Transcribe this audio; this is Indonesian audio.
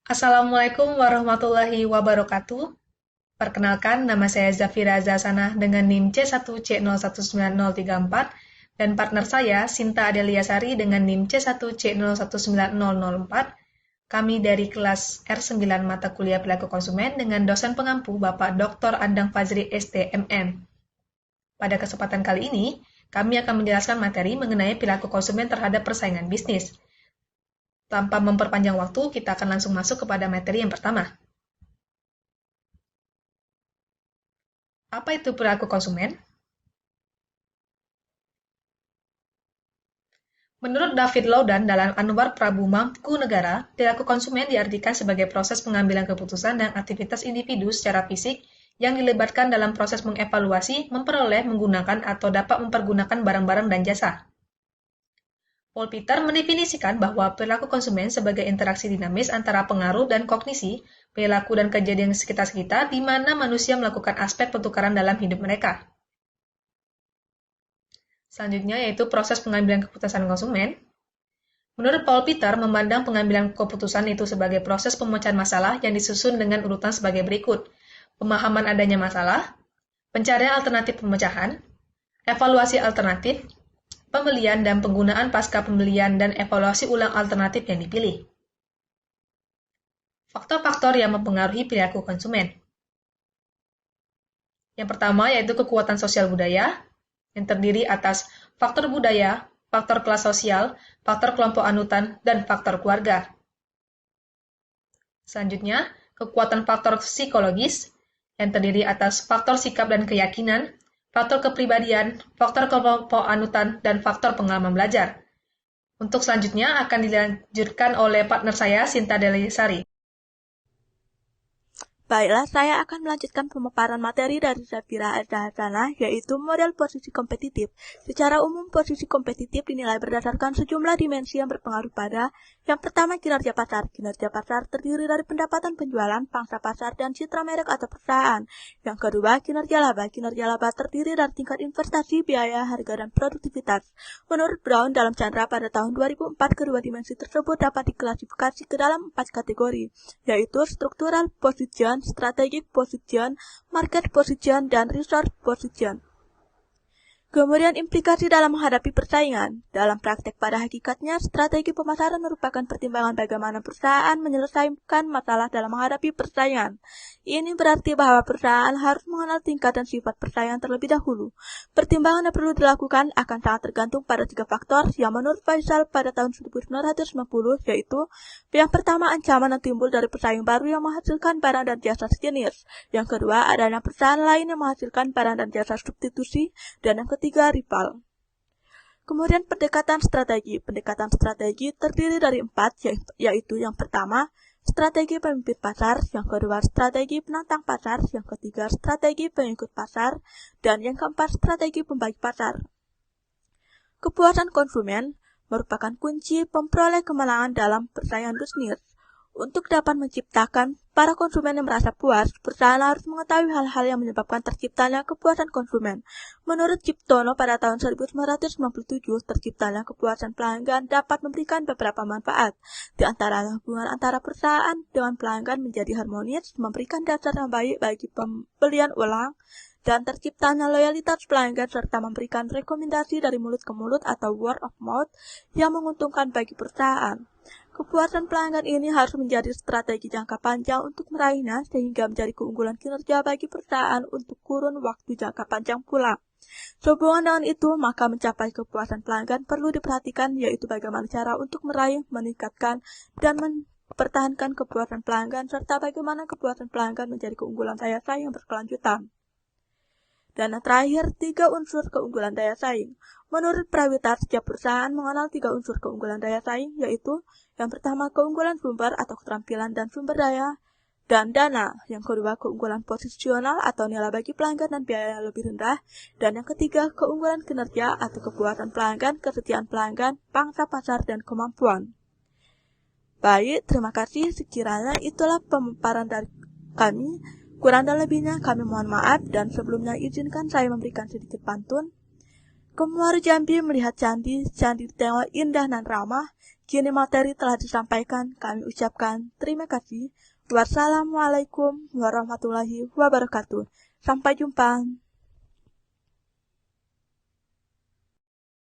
Assalamualaikum warahmatullahi wabarakatuh. Perkenalkan, nama saya Zafira Zasanah dengan NIM C1C019034 dan partner saya Sinta Adelia Sari dengan NIM C1C019004. Kami dari kelas R9 Mata Kuliah Perilaku Konsumen dengan dosen pengampu Bapak Dr. Andang Fazri STMM. Pada kesempatan kali ini, kami akan menjelaskan materi mengenai perilaku konsumen terhadap persaingan bisnis. Tanpa memperpanjang waktu, kita akan langsung masuk kepada materi yang pertama. Apa itu perilaku konsumen? Menurut David Loudan dalam Anwar Prabu Mangkunegara, perilaku konsumen diartikan sebagai proses pengambilan keputusan dan aktivitas individu secara fisik yang dilibatkan dalam proses mengevaluasi, memperoleh, menggunakan, atau dapat mempergunakan barang-barang dan jasa. Paul Peter mendefinisikan bahwa perilaku konsumen sebagai interaksi dinamis antara pengaruh dan kognisi, perilaku dan kejadian sekitar kita di mana manusia melakukan aspek pertukaran dalam hidup mereka. Selanjutnya yaitu proses pengambilan keputusan konsumen. Menurut Paul Peter, memandang pengambilan keputusan itu sebagai proses pemecahan masalah yang disusun dengan urutan sebagai berikut. Pemahaman adanya masalah, pencarian alternatif pemecahan, evaluasi alternatif, pembelian dan penggunaan pasca pembelian dan evaluasi ulang alternatif yang dipilih. Faktor-faktor yang mempengaruhi perilaku konsumen. Yang pertama yaitu kekuatan sosial budaya, yang terdiri atas faktor budaya, faktor kelas sosial, faktor kelompok anutan, dan faktor keluarga. Selanjutnya, kekuatan faktor psikologis, yang terdiri atas faktor sikap dan keyakinan, faktor kepribadian, faktor kelompok anutan, dan faktor pengalaman belajar. Untuk selanjutnya akan dilanjutkan oleh partner saya, Sinta Delisari. Baiklah, saya akan melanjutkan pemaparan materi dari Zafira Ardhasana, yaitu model posisi kompetitif. Secara umum, posisi kompetitif dinilai berdasarkan sejumlah dimensi yang berpengaruh pada yang pertama, kinerja pasar. Kinerja pasar terdiri dari pendapatan penjualan, pangsa pasar, dan citra merek atau perusahaan. Yang kedua, kinerja laba. Kinerja laba terdiri dari tingkat investasi, biaya, harga, dan produktivitas. Menurut Brown, dalam Chandra pada tahun 2004, kedua dimensi tersebut dapat diklasifikasi ke dalam 4 kategori, yaitu struktural position, strategic position, market position, dan resource position. Kemudian implikasi dalam menghadapi persaingan. Dalam praktek pada hakikatnya, strategi pemasaran merupakan pertimbangan bagaimana perusahaan menyelesaikan masalah dalam menghadapi persaingan. Ini berarti bahwa perusahaan harus mengenal tingkat dan sifat persaingan terlebih dahulu. Pertimbangan yang perlu dilakukan akan sangat tergantung pada 3 faktor yang menurut Faisal pada tahun 1990, yaitu yang pertama, ancaman yang timbul dari pesaing baru yang menghasilkan barang dan jasa sejenis. Yang kedua, adanya perusahaan lain yang menghasilkan barang dan jasa substitusi. Dan yang ketiga, rival. Kemudian pendekatan strategi. Pendekatan strategi terdiri dari 4, yaitu yang pertama, strategi pemimpin pasar, yang kedua, strategi penantang pasar, yang ketiga, strategi pengikut pasar, dan yang keempat, strategi pembagi pasar. Kepuasan konsumen merupakan kunci memperoleh kemenangan dalam persaingan bisnis. Untuk dapat menciptakan para konsumen yang merasa puas, perusahaan harus mengetahui hal-hal yang menyebabkan terciptanya kepuasan konsumen. Menurut Ciptono pada tahun 1997, terciptanya kepuasan pelanggan dapat memberikan beberapa manfaat. Di antaranya hubungan antara perusahaan dengan pelanggan menjadi harmonis, memberikan dasar yang baik bagi pembelian ulang, dan terciptanya loyalitas pelanggan serta memberikan rekomendasi dari mulut ke mulut atau word of mouth yang menguntungkan bagi perusahaan. Kepuasan pelanggan ini harus menjadi strategi jangka panjang untuk meraihnya sehingga menjadi keunggulan kinerja bagi perusahaan untuk kurun waktu jangka panjang pula. Sehubungan dengan itu, maka mencapai kepuasan pelanggan perlu diperhatikan, yaitu bagaimana cara untuk meraih, meningkatkan, dan mempertahankan kepuasan pelanggan serta bagaimana kepuasan pelanggan menjadi keunggulan daya saing yang berkelanjutan. Dan yang terakhir, 3 unsur keunggulan daya saing. Menurut Prawita, setiap perusahaan mengenal 3 unsur keunggulan daya saing, yaitu yang pertama, keunggulan sumber atau keterampilan dan sumber daya, dan dana. Yang kedua, keunggulan posisional atau nilai bagi pelanggan dan biaya yang lebih rendah. Dan yang ketiga, keunggulan kinerja atau kepuasan pelanggan, kesetiaan pelanggan, pangsa pasar, dan kemampuan. Baik, terima kasih. Sekiranya itulah pemaparan dari kami. Kurang dan lebihnya kami mohon maaf, dan sebelumnya izinkan saya memberikan sedikit pantun. Kemuar Jambi melihat candi, candi ditengok indah dan ramah, Kini materi telah disampaikan, kami ucapkan terima kasih. Wassalamualaikum warahmatullahi wabarakatuh. Sampai jumpa.